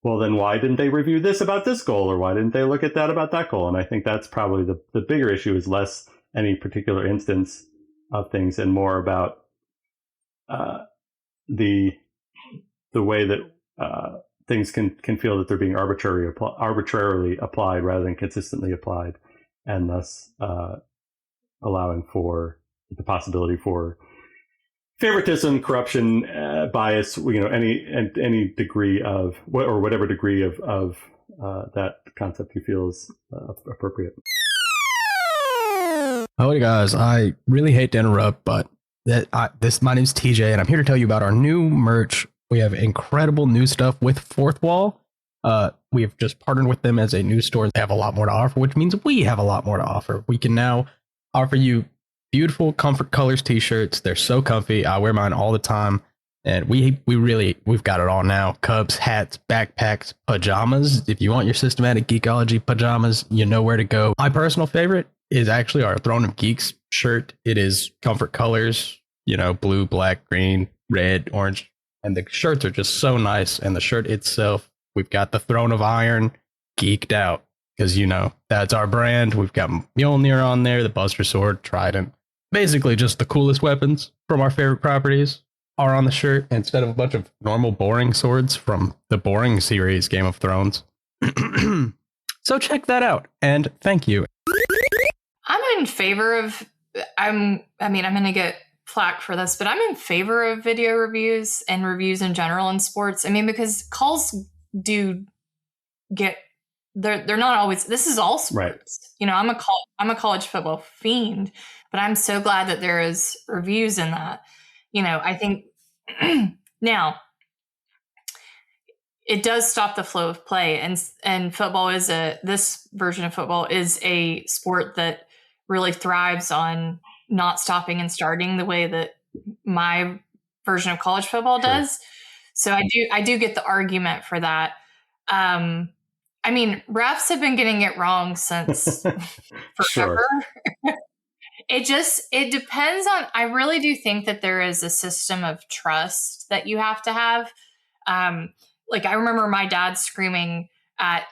well, then why didn't they review this about this goal, or why didn't they look at that about that goal? And I think that's probably the bigger issue, is less any particular instance of things and more about the way that things can feel that they're being arbitrarily applied rather than consistently applied, and thus allowing for the possibility for favoritism, corruption, bias, any degree of whatever degree of that concept you feel is appropriate. Howdy guys, I really hate to interrupt, but my name's TJ, and I'm here to tell you about our new merch. We have incredible new stuff with Fourth Wall. We have just partnered with them as a new store. They have a lot more to offer, which means we have a lot more to offer. We can now offer you beautiful Comfort Colors t-shirts. They're so comfy. I wear mine all the time, and we've got it all now. Cups, hats, backpacks, pajamas. If you want your systematic geekology pajamas, you know where to go. My personal favorite is actually our Throne of Geeks shirt. It is Comfort Colors, blue, black, green, red, orange, and the shirts are just so nice. And the shirt itself, we've got the Throne of Iron geeked out, because that's our brand. We've got Mjolnir on there, the Buster Sword, Trident, basically just the coolest weapons from our favorite properties are on the shirt, instead of a bunch of normal boring swords from the boring series Game of Thrones. So check that out, and thank you. I'm in favor of, I'm going to get flack for this, but I'm in favor of video reviews and reviews in general in sports. Because calls do get, they're not always, this is all sports. Right. I'm a college football fiend, but I'm so glad that there is reviews in that. I think now it does stop the flow of play, and football this version of football is a sport that really thrives on not stopping and starting the way that my version of college football does. So I do get the argument for that. Refs have been getting it wrong since forever. It depends on, I really do think that there is a system of trust that you have to have. Like I remember my dad screaming at,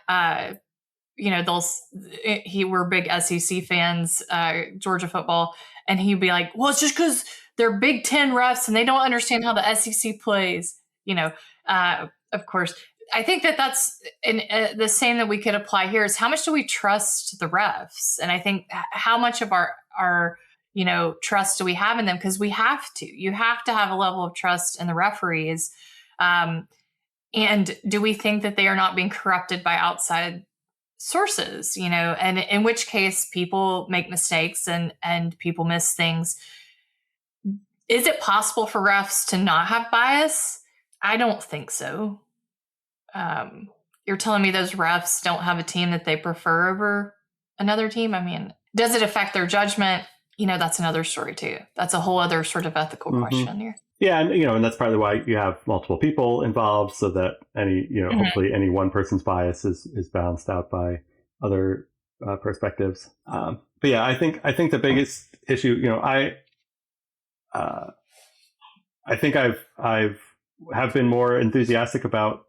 we're big SEC fans, Georgia football. And he'd be like, well, it's just because they're Big Ten refs and they don't understand how the SEC plays, of course. I think that's the same that we could apply here is how much do we trust the refs? And I think how much of our trust do we have in them? Because you have to have a level of trust in the referees. And do we think that they are not being corrupted by outside sources, and in which case people make mistakes and people miss things. Is it possible for refs to not have bias? I don't think so. You're telling me those refs don't have a team that they prefer over another team? I mean, does it affect their judgment? That's another story too. That's a whole other sort of ethical question here. Yeah, and that's partly why you have multiple people involved, so that any hopefully any one person's bias is balanced out by other perspectives. But yeah, I think the biggest issue, I think I've been more enthusiastic about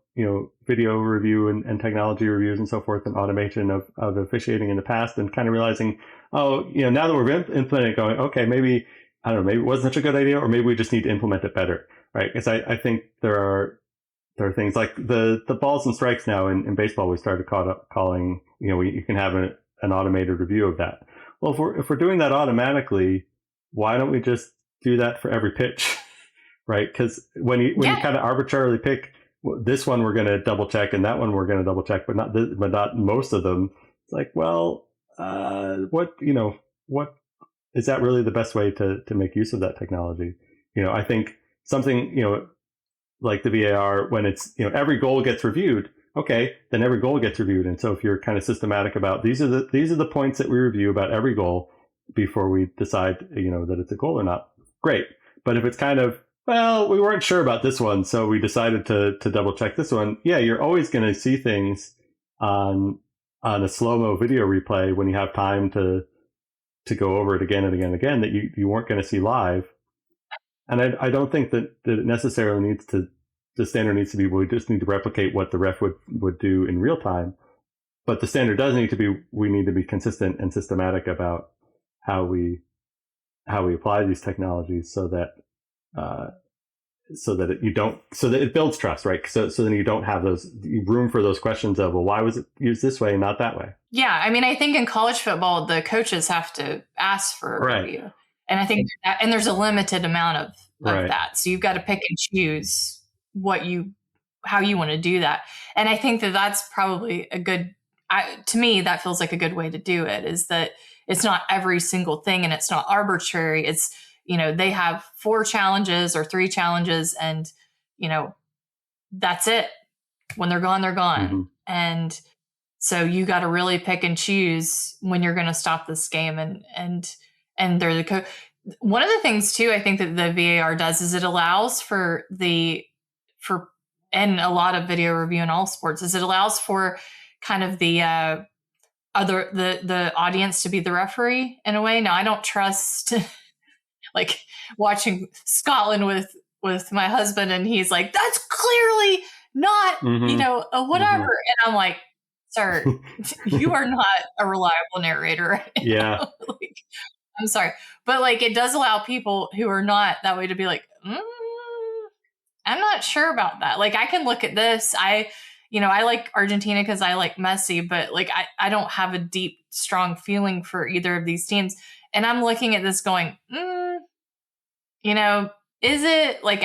video review and technology reviews and so forth and automation of officiating in the past, and kind of realizing, now that we're implementing it, going, okay, maybe it wasn't such a good idea, or maybe we just need to implement it better, right? Because I think there are things like the balls and strikes now in baseball. We started calling, you can have an automated review of that. Well, if we're doing that automatically, why don't we just do that for every pitch, right? Because when you kind of arbitrarily pick this one, we're going to double check, and that one we're going to double check, but not most of them. It's like, well, what is that really the best way to make use of that technology? I think something, like the VAR, when it's, every goal gets reviewed, okay, then every goal gets reviewed. And so if you're kind of systematic about these are the points that we review about every goal before we decide, that it's a goal or not, great. But if it's kind of, well, we weren't sure about this one, so we decided to double check this one. Yeah, you're always going to see things on a slow-mo video replay when you have time to go over it again and again and again that you weren't going to see live. And I don't think that it necessarily the standard needs to be, we just need to replicate what the ref would do in real time. But the standard does need to be, we need to be consistent and systematic about how we apply these technologies so that it builds trust, right? So then you don't have room for those questions of, well, why was it used this way and not that way? Yeah. I mean, I think in college football, the coaches have to ask for a review. And I think and there's a limited amount of that. So you've got to pick and choose how you want to do that. And I think that's probably to me, that feels like a good way to do it, is that it's not every single thing and it's not arbitrary. It's, they have 4 challenges or 3 challenges and, that's it. When they're gone, they're gone. Mm-hmm. And so you got to really pick and choose when you're going to stop this game and they're the coach. One of the things too, I think that the VAR does is it allows and a lot of video review in all sports is it allows for kind of the audience to be the referee in a way. Now I don't trust like watching Scotland with my husband and he's like, that's clearly not, a whatever. Mm-hmm. And I'm like, sir, you are not a reliable narrator. Right yeah. Like, I'm sorry. But like, it does allow people who are not that way to be like, I'm not sure about that. Like, I can look at this. I like Argentina because I like Messi, but like, I don't have a deep, strong feeling for either of these teams. And I'm looking at this going, is it like,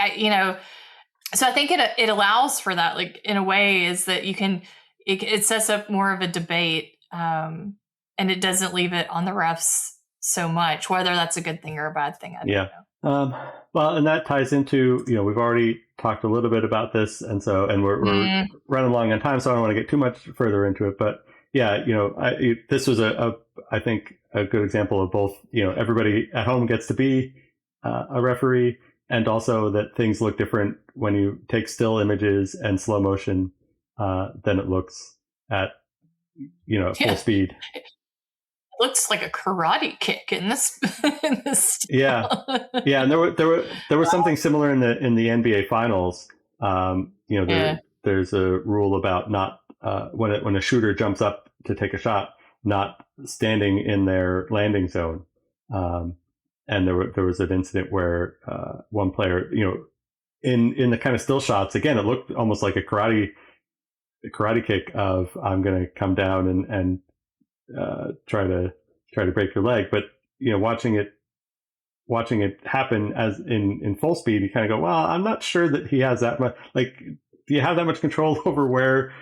so I think it allows for that, like in a way is that you can, it sets up more of a debate and it doesn't leave it on the refs so much, whether that's a good thing or a bad thing. I don't know. Well, and that ties into, we've already talked a little bit about this. And we're running along on time, so I don't want to get too much further into it. But yeah, this was I think a good example of both, everybody at home gets to be a referee, and also that things look different when you take still images and slow motion than it looks at, full speed. looks like a karate kick in this. In this yeah, and there was something similar in the NBA Finals. There's a rule about not when a shooter jumps up to take a shot, not standing in their landing zone. And there was an incident where one player, in the kind of still shots, again, it looked almost like a karate kick of I'm going to come down and try to break your leg. But watching it happen as in full speed, you kind of go, well, I'm not sure that he has that much. Like, do you have that much control over where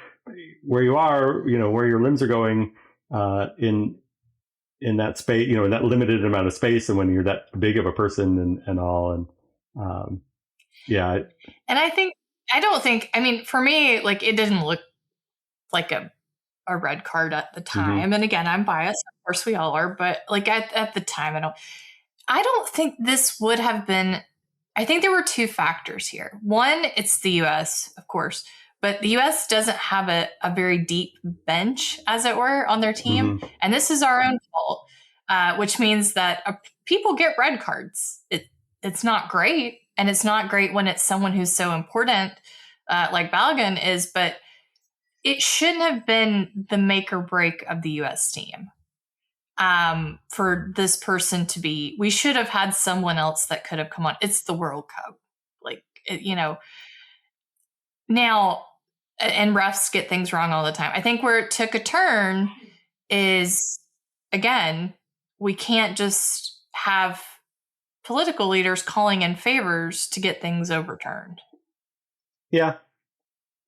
you are? Where your limbs are going in that space, in that limited amount of space, and when you're that big of a person and all, and yeah. And I don't think, for me, like, it didn't look like a red card at the time. Mm-hmm. And again, I'm biased, of course we all are, but like at the time, I don't think this would have been. I think there were two factors here. One, it's the US, of course, but the US doesn't have a very deep bench, as it were, on their team. Mm-hmm. And this is our own fault, which means that people get red cards. It's not great. And it's not great when it's someone who's so important, like Balogun is, but it shouldn't have been the make or break of the US team. For this person to be, we should have had someone else that could have come on. It's the World Cup. Like, now, and refs get things wrong all the time. I think where it took a turn is, again, we can't just have political leaders calling in favors to get things overturned. Yeah.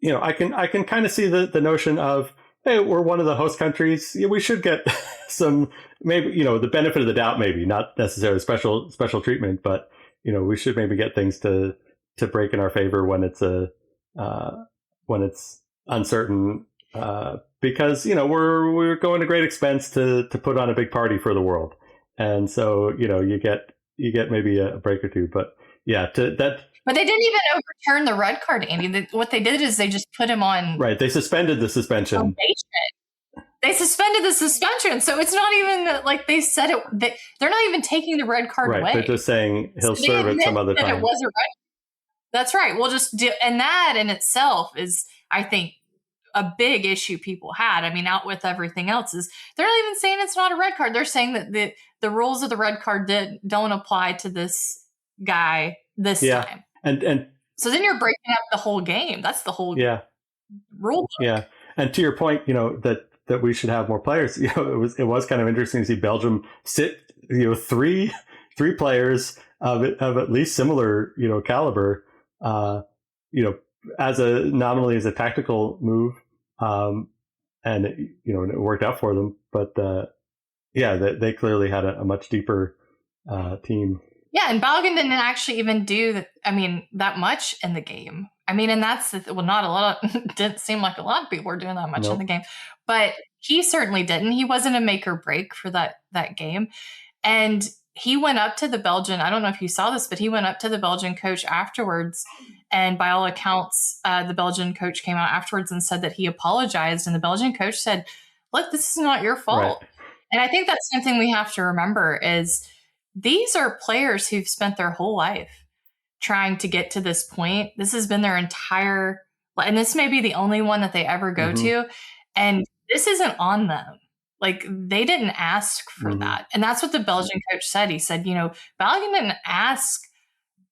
I can kind of see the notion of, hey, we're one of the host countries. We should get some, maybe, the benefit of the doubt, maybe not necessarily special treatment, but, we should maybe get things to break in our favor when it's when it's uncertain, because, we're going to great expense to put on a big party for the world. And so, you get maybe a break or two, but yeah, But they didn't even overturn the red card, Andy. What they did is they just put him on. Right. They suspended the suspension. They suspended the suspension. So it's not even like they said it. They're not even taking the red card away. They're just saying he'll serve it some other time. It was a red. That's right. We'll just do. And that in itself is, I think, a big issue people had. Out with everything else is they're not even saying it's not a red card. They're saying that the rules of the red card don't apply to this guy this time. And so then you're breaking up the whole game. That's the whole rule book. Yeah. And to your point, that we should have more players. It was kind of interesting to see Belgium sit, three players of at least similar, caliber, as nominally as a tactical move. And it worked out for them, but they clearly had a much deeper team. Yeah, and Balogun didn't actually even do that much in the game. And that's not a lot. Didn't seem like a lot of people were doing that much in the game, but he certainly didn't. He wasn't a make or break for that game, and he went up to the Belgian. I don't know if you saw this, but he went up to the Belgian coach afterwards, and by all accounts, the Belgian coach came out afterwards and said that he apologized, and the Belgian coach said, "Look, this is not your fault." Right. And I think that's something we have to remember is. These are players who've spent their whole life trying to get to this point. This has been their entire, and this may be the only one that they ever go to. And this isn't on them. Like, they didn't ask for that. And that's what the Belgian coach said. He said, Balogun didn't ask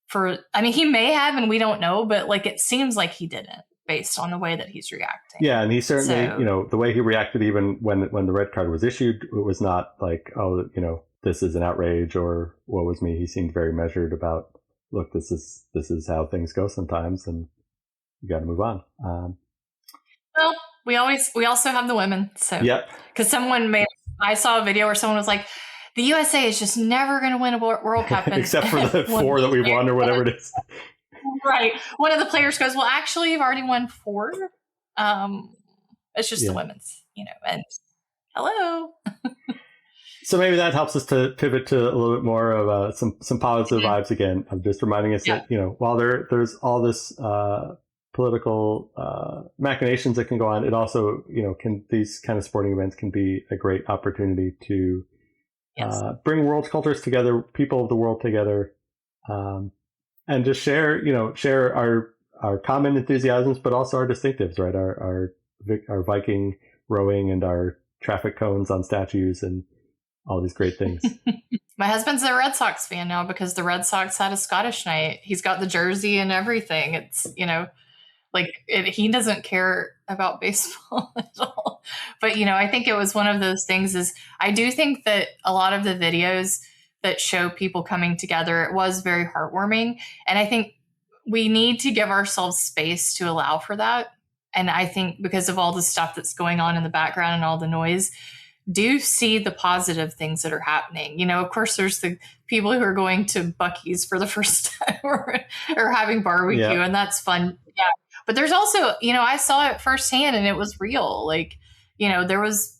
for, he may have, and we don't know, but like, it seems like he didn't based on the way that he's reacting. Yeah. And he certainly, the way he reacted, even when the red card was issued, it was not like, oh, this is an outrage or woe was me. He seemed very measured about, look, this is how things go sometimes, and you got to move on. Well, we also have the women. So, because I saw a video where someone was like, the USA is just never going to win a World Cup. Except for the 4 that we won or whatever it is. Right. One of the players goes, well, actually, you've already won 4. It's just the women's, and hello. So maybe that helps us to pivot to a little bit more of some positive vibes again. I'm just reminding us that, while there's all this political machinations that can go on, it also, these kind of sporting events can be a great opportunity to bring world cultures together, people of the world together, and just share our common enthusiasms, but also our distinctives, right? Our Viking rowing and our traffic cones on statues and all these great things. My husband's a Red Sox fan now because the Red Sox had a Scottish night. He's got the jersey and everything. It's, he doesn't care about baseball at all. But, I think it was one of those things is I do think that a lot of the videos that show people coming together, it was very heartwarming. And I think we need to give ourselves space to allow for that. And I think because of all the stuff that's going on in the background and all the noise, do see the positive things that are happening. Of course, there's the people who are going to Buc-ee's for the first time or having barbecue, and that's fun. Yeah. But there's also, I saw it firsthand and it was real. There was,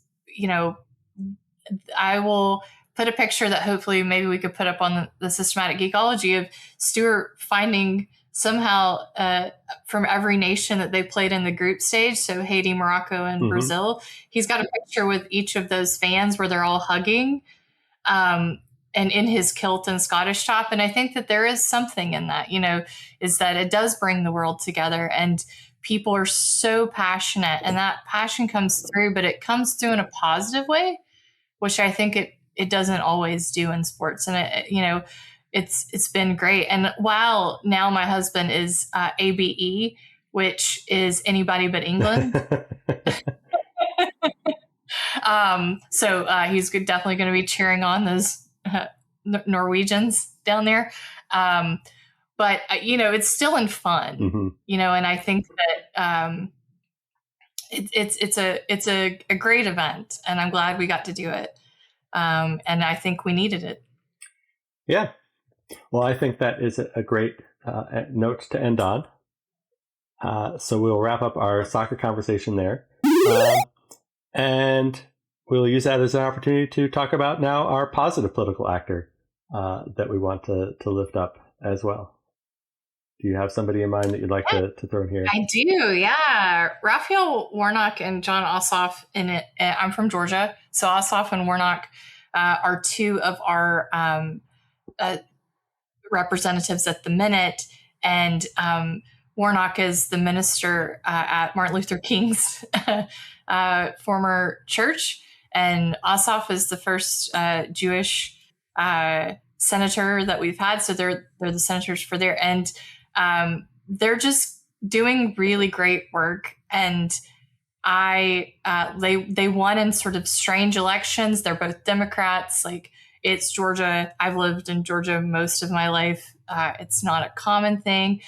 I will put a picture that hopefully maybe we could put up on the Systematic Geekology of Stuart finding somehow from every nation that they played in the group stage. So Haiti, Morocco, and Brazil. He's got a picture with each of those fans where they're all hugging and in his kilt and Scottish top. And I think that there is something in that, is that it does bring the world together and people are so passionate and that passion comes through, but it comes through in a positive way, which I think it doesn't always do in sports. And it's been great. And while now my husband is ABE, which is anybody but England. So he's definitely going to be cheering on those Norwegians down there. But it's still in fun, and I think that it's a great event and I'm glad we got to do it. And I think we needed it. Yeah. Well, I think that is a great note to end on. So we'll wrap up our soccer conversation there. And we'll use that as an opportunity to talk about now our positive political actor that we want to lift up as well. Do you have somebody in mind that you'd like to throw in here? I do, yeah. Raphael Warnock and John Ossoff in it. I'm from Georgia, so Ossoff and Warnock are two of our representatives at the minute, and Warnock is the minister at Martin Luther King's former church, and Ossoff is the first Jewish senator that we've had. So they're the senators for there, and they're just doing really great work. And they won in sort of strange elections. They're both Democrats. It's Georgia. I've lived in Georgia most of my life. It's not a common thing.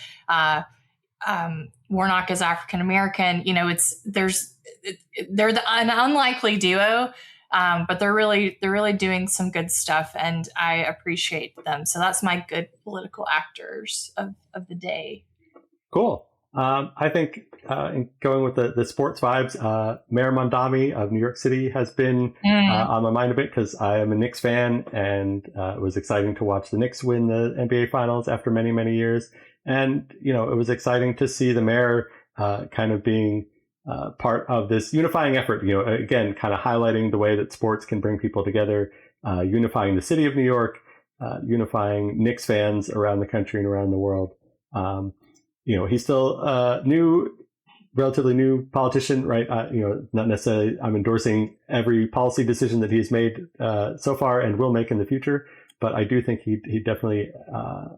Warnock is African American. They're an unlikely duo, but they're really doing some good stuff, and I appreciate them. So that's my good political actors of the day. Cool. I think in going with the sports vibes, Mayor Mondami of New York City has been on my mind a bit because I am a Knicks fan, and it was exciting to watch the Knicks win the NBA Finals after many, many years. And, it was exciting to see the mayor kind of being part of this unifying effort, again, kind of highlighting the way that sports can bring people together, unifying the city of New York, unifying Knicks fans around the country and around the world. He's still a relatively new politician, right? Not necessarily I'm endorsing every policy decision that he's made so far and will make in the future, but I do think he definitely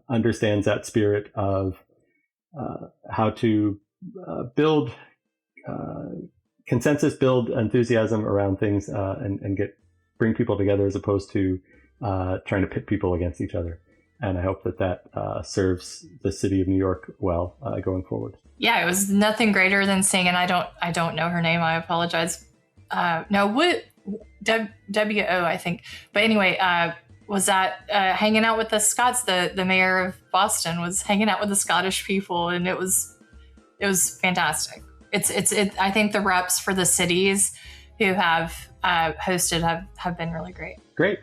understands that spirit of how to build consensus, build enthusiasm around things, and bring people together as opposed to trying to pit people against each other. And I hope that serves the city of New York well going forward. Yeah, it was nothing greater than seeing, and I don't know her name. I apologize. W-O, I think. But anyway, was that hanging out with the Scots? The mayor of Boston was hanging out with the Scottish people, and it was fantastic. I think the reps for the cities who have hosted have been really great. Great.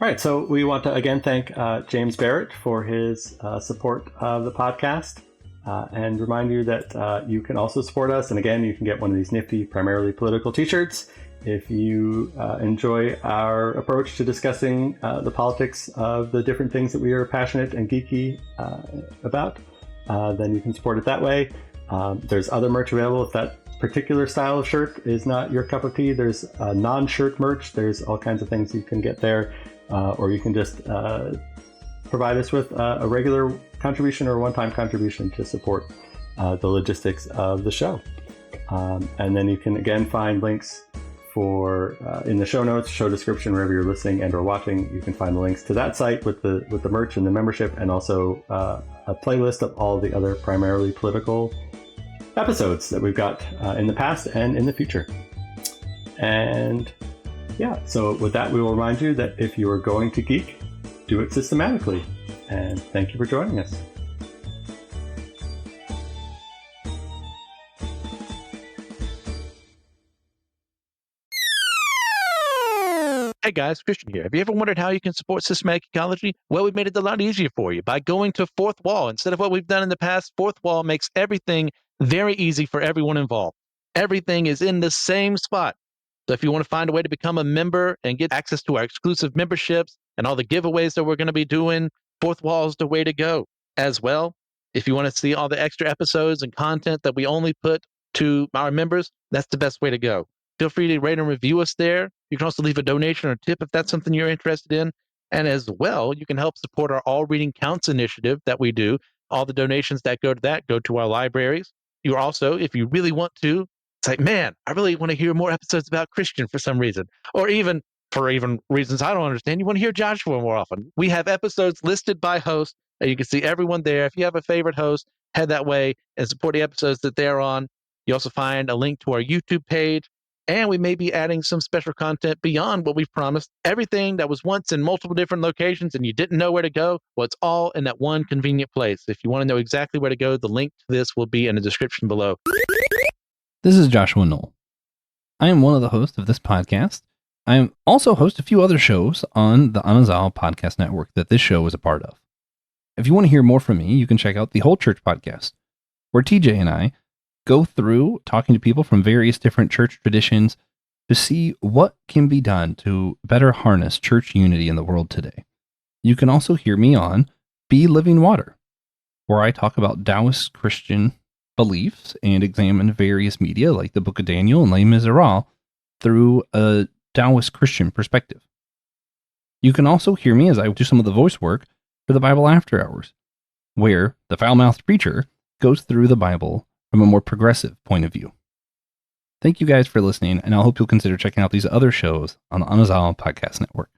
All right, so we want to again thank James Barrett for his support of the podcast and remind you that you can also support us. And again, you can get one of these nifty, primarily political t-shirts. If you enjoy our approach to discussing the politics of the different things that we are passionate and geeky about, then you can support it that way. There's other merch available if that particular style of shirt is not your cup of tea. There's non-shirt merch. There's all kinds of things you can get there. Or you can just provide us with a regular contribution or a one-time contribution to support the logistics of the show. And then you can again find links for in the show notes, show description, wherever you're listening and or watching. You can find the links to that site with the merch and the membership, and also a playlist of all the other primarily political episodes that we've got in the past and in the future. And yeah, so with that, we will remind you that if you are going to geek, do it systematically. And thank you for joining us. Hey guys, Christian here. Have you ever wondered how you can support systematic ecology? Well, we've made it a lot easier for you by going to Fourth Wall. Instead of what we've done in the past, Fourth Wall makes everything very easy for everyone involved. Everything is in the same spot. So if you want to find a way to become a member and get access to our exclusive memberships and all the giveaways that we're going to be doing, Fourth Wall is the way to go. As well, if you want to see all the extra episodes and content that we only put to our members, that's the best way to go. Feel free to rate and review us there. You can also leave a donation or tip if that's something you're interested in. And as well, you can help support our All Reading Counts initiative that we do. All the donations that go to that go to our libraries. You also, if you really want to, it's like, man, I really want to hear more episodes about Christian for some reason. Or even for reasons I don't understand, you want to hear Joshua more often. We have episodes listed by host. You can see everyone there. If you have a favorite host, head that way and support the episodes that they're on. You also find a link to our YouTube page. And we may be adding some special content beyond what we've promised. Everything that was once in multiple different locations and you didn't know where to go, well, it's all in that one convenient place. If you want to know exactly where to go, the link to this will be in the description below. This is Joshua Knoll. I am one of the hosts of this podcast. I am also host a few other shows on the Anazal Podcast Network that this show is a part of. If you want to hear more from me, you can check out the Whole Church Podcast, where TJ and I go through talking to people from various different church traditions to see what can be done to better harness church unity in the world today. You can also hear me on Be Living Water, where I talk about Taoist Christian beliefs and examine various media like the Book of Daniel and Les Miserables through a Taoist Christian perspective. You can also hear me as I do some of the voice work for the Bible After Hours, where the foul-mouthed preacher goes through the Bible from a more progressive point of view. Thank you guys for listening, and I hope you'll consider checking out these other shows on the Anazal Podcast Network.